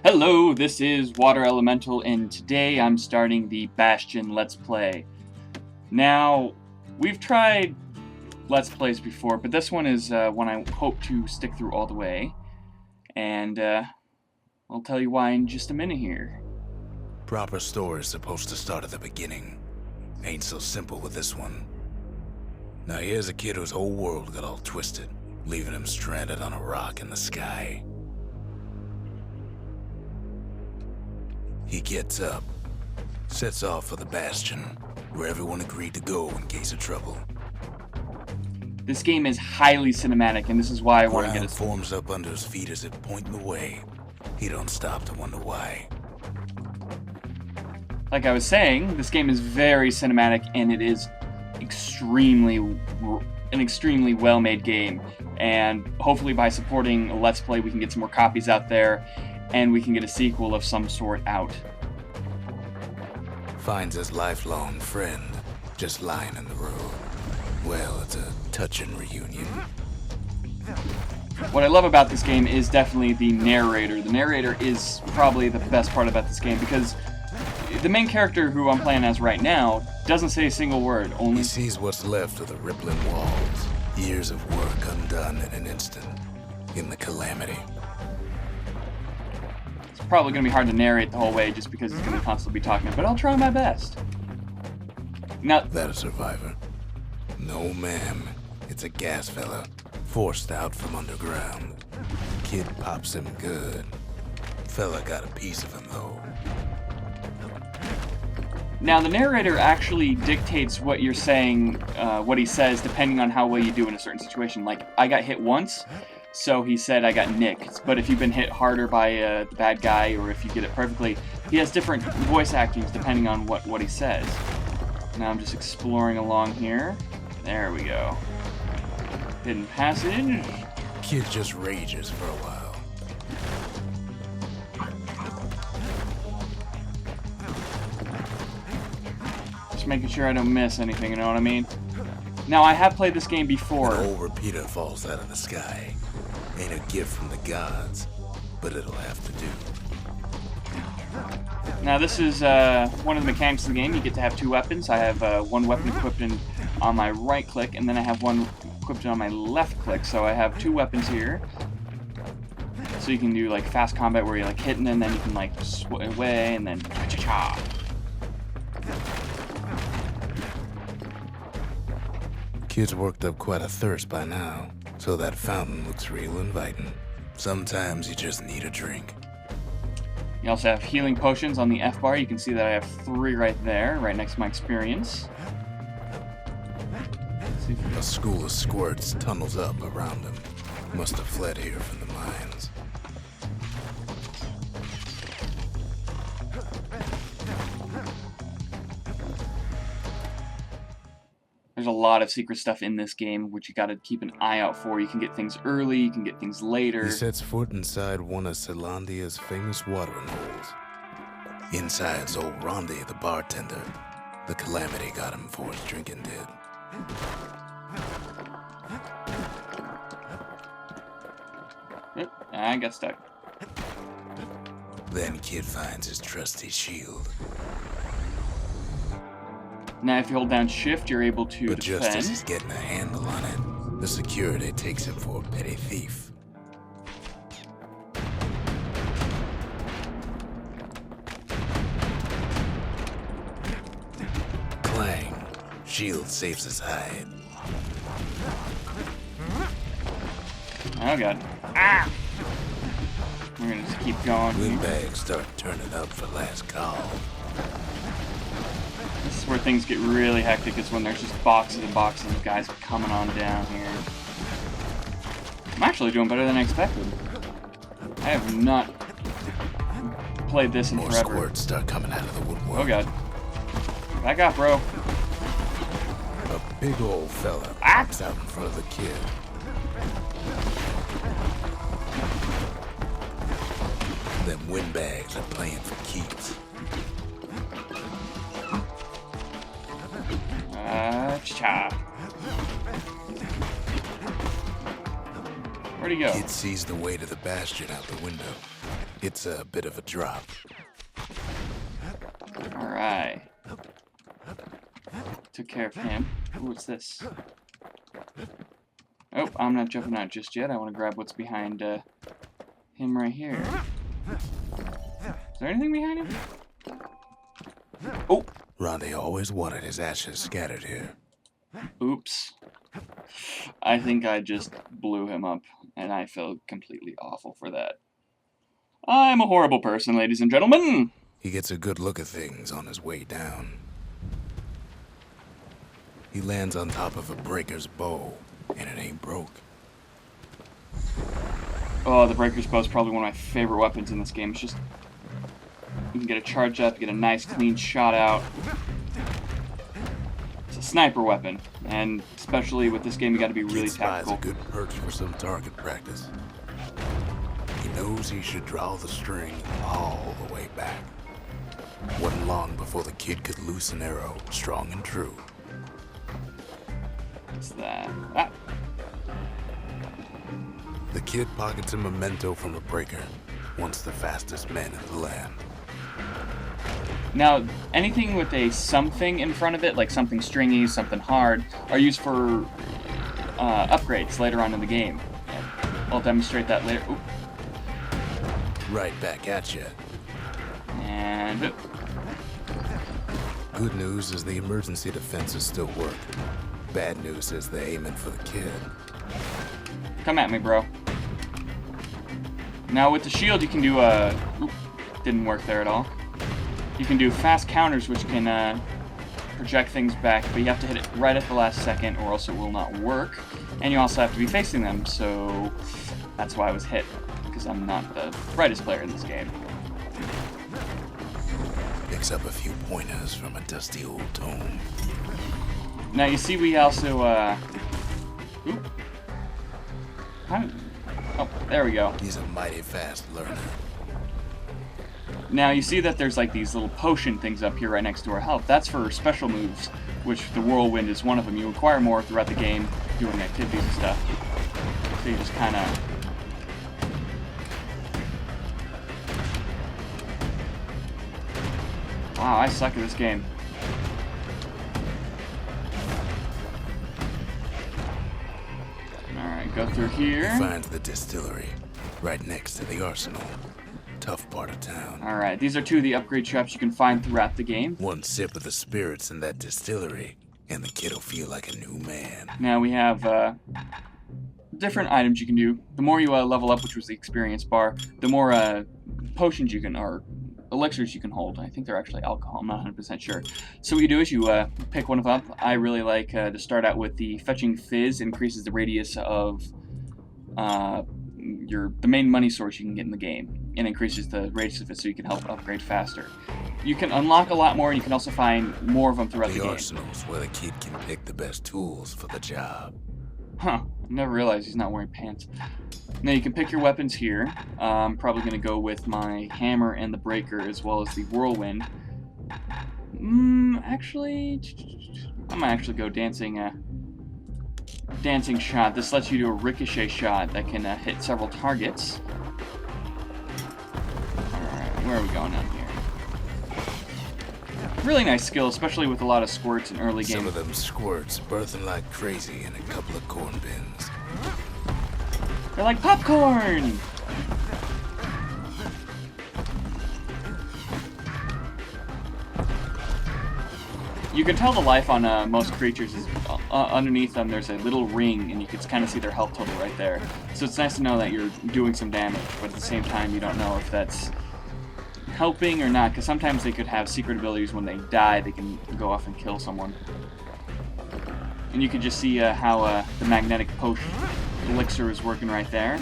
Hello, this is Water Elemental, and today I'm starting the Bastion Let's Play. Now, we've tried Let's Plays before, but this one is one I hope to stick through all the way, and I'll tell you why in just a minute here. Proper story is supposed to start at the beginning. Ain't so simple with this one. Now here's a kid whose whole world got all twisted, leaving him stranded on a rock in the sky. He gets up, sets off for the Bastion, where everyone agreed to go in case of trouble. This game is highly cinematic, and this is why I want to get it. Forms up under his feet as it pointing the way. He don't stop to wonder why. Like I was saying, this game is very cinematic, and it is an extremely well-made game. And hopefully by supporting a Let's Play, we can get some more copies out there, and we can get a sequel of some sort out. Finds his lifelong friend just lying in the road. Well, it's a touching reunion. What I love about this game is definitely the narrator. The narrator is probably the best part about this game, because the main character who I'm playing as right now doesn't say a single word. Only he sees what's left of the rippling walls. Years of work undone in an instant. In the calamity. It's probably going to be hard to narrate the whole way just because it's going to constantly be talking, but I'll try my best. Now, that a survivor? No, ma'am. It's a gas fella, forced out from underground. Kid pops him good. Fella got a piece of him, though. Now, the narrator actually dictates what you're saying, what he says, depending on how well you do in a certain situation. Like, I got hit once, so he said I got nicked. But if you've been hit harder by the bad guy, or if you get it perfectly, he has different voice actings depending on what he says. Now I'm just exploring along here. There we go. Hidden passage. Kid just rages for a while. Just making sure I don't miss anything, you know what I mean? Now, I have played this game before. An old repeater falls out of the sky. Ain't a gift from the gods, but it'll have to do. Now, this is one of the mechanics of the game. You get to have two weapons. I have one weapon equipped on my right click, and then I have one equipped on my left click. So I have two weapons here. So you can do like fast combat where you're like hitting, and then you can like swing away, and then cha-cha-cha. Kid's worked up quite a thirst by now, so that fountain looks real inviting. Sometimes you just need a drink. You also have healing potions on the F bar. You can see that I have 3 right there, right next to my experience. A school of squirts tunnels up around him. Must have fled here from the mines. There's a lot of secret stuff in this game, which you gotta keep an eye out for. You can get things early, you can get things later. He sets foot inside one of Celandia's famous watering holes. Inside's old Rondi, the bartender. The calamity got him before his drinking did. Yep, I got stuck. Then Kid finds his trusty shield. Now, if you hold down shift, you're able to But defend. just as he's getting a handle on it, the security takes him for a petty thief. Clang. Shield saves his hide. Oh god. Ah! We're gonna just keep going. Windbags start turning up for last call. This is where things get really hectic, is when there's just boxes and boxes of guys coming on down here. I'm actually doing better than I expected. I have not played this in More forever. squirts start coming out of the woodwork. Oh god. Back off, bro. A big old fella pops out in front of the kid. Them windbags are playing for keeps. Cha. Where'd he go? Kid sees the way to the Bastion out the window. It's a bit of a drop. Alright. Took care of him. Ooh, what's this? Oh, I'm not jumping out just yet. I want to grab what's behind him right here. Is there anything behind him? Oh! Ronde always wanted his ashes scattered here. Oops. I think I just blew him up, and I feel completely awful for that. I'm a horrible person, ladies and gentlemen! He gets a good look at things on his way down. He lands on top of a breaker's bow, and it ain't broke. Oh, the breaker's bow is probably one of my favorite weapons in this game. It's just... you can get a charge up, get a nice clean shot out. It's a sniper weapon, and especially with this game, you gotta be really Kid spies tactical. a good perch for some target practice. He knows he should draw the string all the way back. Wasn't long before the kid could loose an arrow, strong and true. What's that? Ah. The kid pockets a memento from a breaker, once the fastest man in the land. Now, anything with a something in front of it, like something stringy, something hard, are used for upgrades later on in the game. I'll demonstrate that later. Oop. Right back at you. And... oop. Good news is the emergency defenses still work. Bad news is they're aiming for the kid. Come at me, bro. Now with the shield you can do oop, didn't work there at all. You can do fast counters which can project things back, but you have to hit it right at the last second or else it will not work. And you also have to be facing them, so that's why I was hit, because I'm not the brightest player in this game. Picks up a few pointers from a dusty old tome. Now you see we also oop. Oh, there we go. He's a mighty fast learner. Now you see that there's like these little potion things up here right next to our health. That's for special moves, which the whirlwind is one of them. You acquire more throughout the game doing activities and stuff. So you just kind of... wow, I suck at this game. Alright, go through here. He finds the distillery, right next to the arsenal. Tough part of town. Alright, these are two of the upgrade traps you can find throughout the game. One sip of the spirits in that distillery, and the kid'll feel like a new man. Now we have different items you can do. The more you level up, which was the experience bar, the more potions you can, or elixirs you can hold. I think they're actually alcohol, I'm not 100% sure. So what you do is you pick one of up. I really like to start out with the Fetching Fizz. Increases the radius of the main money source you can get in the game, and increases the radius of it so you can help upgrade faster. You can unlock a lot more, and you can also find more of them throughout the game. The arsenal's where the kid can pick the best tools for the job. Huh, I never realized he's not wearing pants. Now you can pick your weapons here. I'm probably going to go with my hammer and the breaker as well as the whirlwind. Actually, I might actually go dancing shot. This lets you do a ricochet shot that can hit several targets. Alright, where are we going on here? Really nice skill, especially with a lot of squirts in early game. Some of them squirts birthing like crazy in a couple of corn bins. They're like popcorn! You can tell the life on most creatures is underneath them there's a little ring, and you can kind of see their health total right there. So it's nice to know that you're doing some damage, but at the same time you don't know if that's helping or not, because sometimes they could have secret abilities. When they die, they can go off and kill someone. And you can just see how the magnetic potion elixir is working right there.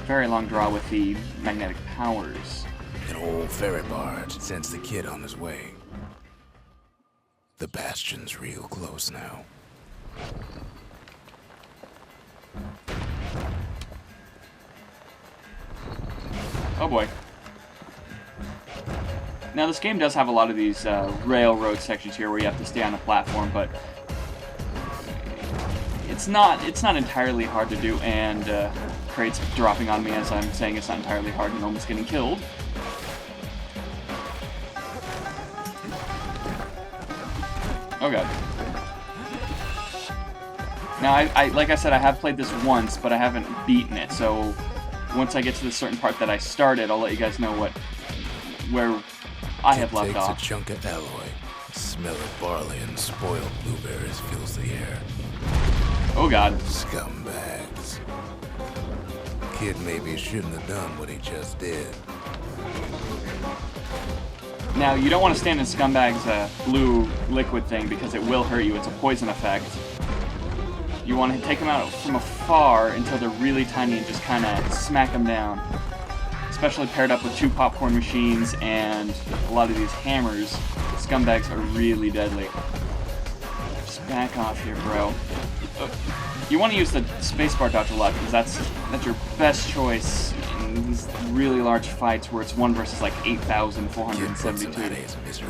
Very long draw with the magnetic powers. An old ferry barge sends the kid on his way. The Bastion's real close now. Oh boy. Now this game does have a lot of these railroad sections here where you have to stay on a platform, but it's not entirely hard to do, and crates dropping on me as I'm saying it's not entirely hard and almost getting killed. Oh god. Now, I like I said, I have played this once, but I haven't beaten it, so once I get to the certain part that I started, I'll let you guys know where I have left takes off. A chunk of alloy. The smell of barley and spoiled blueberries fills the air. Oh god. Scumbags. Kid maybe shouldn't have done what he just did. Now, you don't want to stand in Scumbag's blue liquid thing because it will hurt you. It's a poison effect. You want to take them out from afar until they're really tiny and just kind of smack them down. Especially paired up with 2 popcorn machines and a lot of these hammers. Scumbags are really deadly. Just back off here, bro. You want to use the spacebar dodge a lot because that's your best choice in these really large fights where it's 1 versus like 8,472. Misery.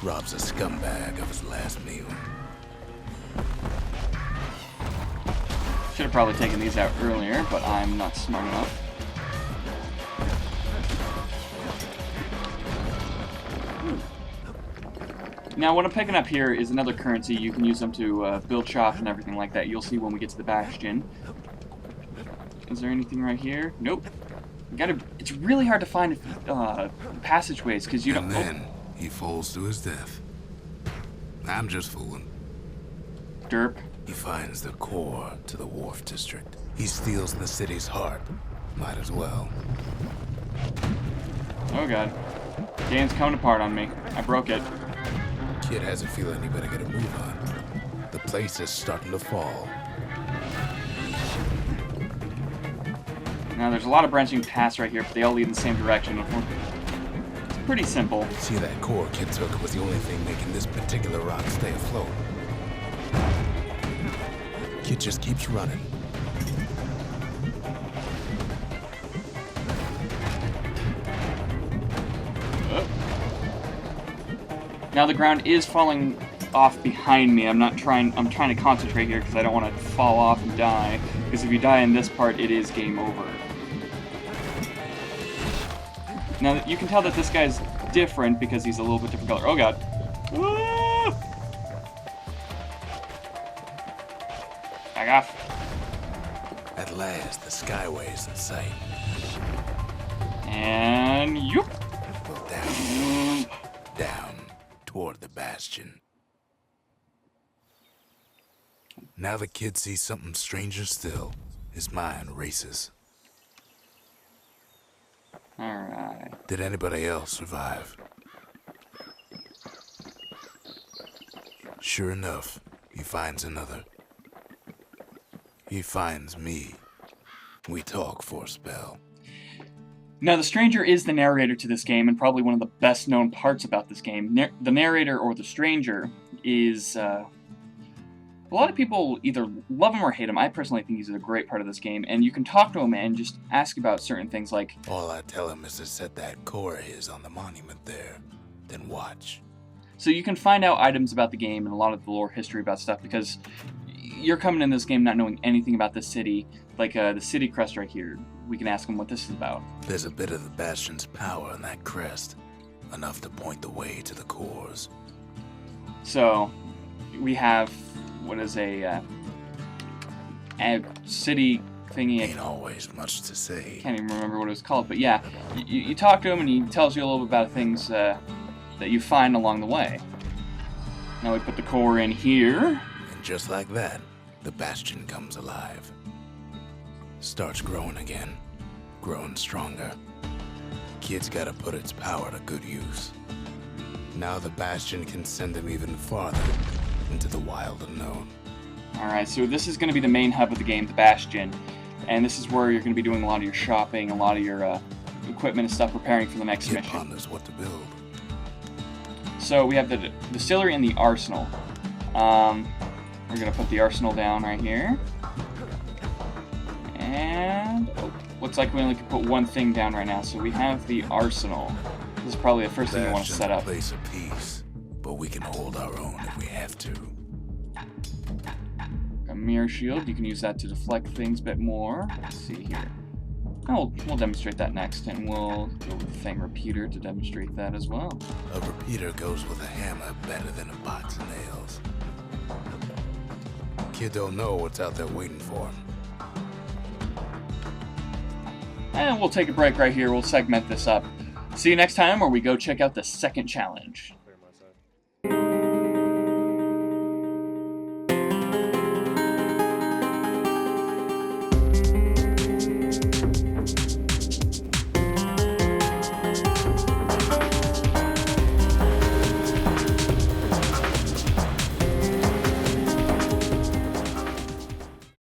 Robs a scumbag of his last meal. Should have probably taken these out earlier, but I'm not smart enough. Now, what I'm picking up here is another currency. You can use them to build shop and everything like that. You'll see when we get to the Bastion. Is there anything right here? Nope. It's really hard to find passageways because you don't. And then he falls to his death. I'm just fooling. Derp. He finds the core to the wharf district. He steals the city's heart. Might as well. Oh god. Game's coming apart on me. I broke it. Kid has a feeling he better get a move on. The place is starting to fall. Now there's a lot of branching paths right here, but they all lead in the same direction. It's pretty simple. See, that core Kid took was the only thing making this particular rock stay afloat. Kid just keeps running. Now the ground is falling off behind me. I'm trying to concentrate here because I don't want to fall off and die. Because if you die in this part, it is game over. Now you can tell that this guy's different because he's a little bit different color. Oh god. Woo! Back off. At last, the skyway's in sight. And yoop. Well, down. Down toward the Bastion. Now the kid sees something stranger still. His mind races. Alright. Did anybody else survive? Sure enough, he finds another. He finds me. We talk for a spell. Now, the stranger is the narrator to this game, and probably one of the best-known parts about this game. The narrator, or the stranger, is... a lot of people either love him or hate him. I personally think he's a great part of this game, and you can talk to him and just ask about certain things like... All I tell him is to set that core of his on the monument there, then watch. So you can find out items about the game and a lot of the lore history about stuff, because you're coming in this game not knowing anything about the city, like the city crest right here. We can ask him what this is about. There's a bit of the Bastion's power in that crest, enough to point the way to the cores. So, we have, what is a city thingy. Ain't always much to say. Can't even remember what it was called, but yeah, you talk to him and he tells you a little bit about things that you find along the way. Now we put the core in here. And just like that, the Bastion comes alive. Starts growing again, growing stronger. Kid's gotta put its power to good use. Now the Bastion can send him even farther into the wild unknown. Alright, so this is going to be the main hub of the game, the Bastion. And this is where you're going to be doing a lot of your shopping, a lot of your equipment and stuff, preparing for the next Kid mission. ponders what to build. So we have the distillery and the arsenal. We're going to put the arsenal down right here. And looks like we only can put one thing down right now. So we have the arsenal. This is probably the first thing you want to set up. Place of peace, but we can hold our own if we have to. Come mirror shield. You can use that to deflect things a bit more. Let's see here. Oh, we'll demonstrate that next, and we'll go with the Fang Repeater to demonstrate that as well. A repeater goes with a hammer better than a box of nails. Kid don't know what's out there waiting for him. And we'll take a break right here. We'll segment this up. See you next time where we go check out the second challenge.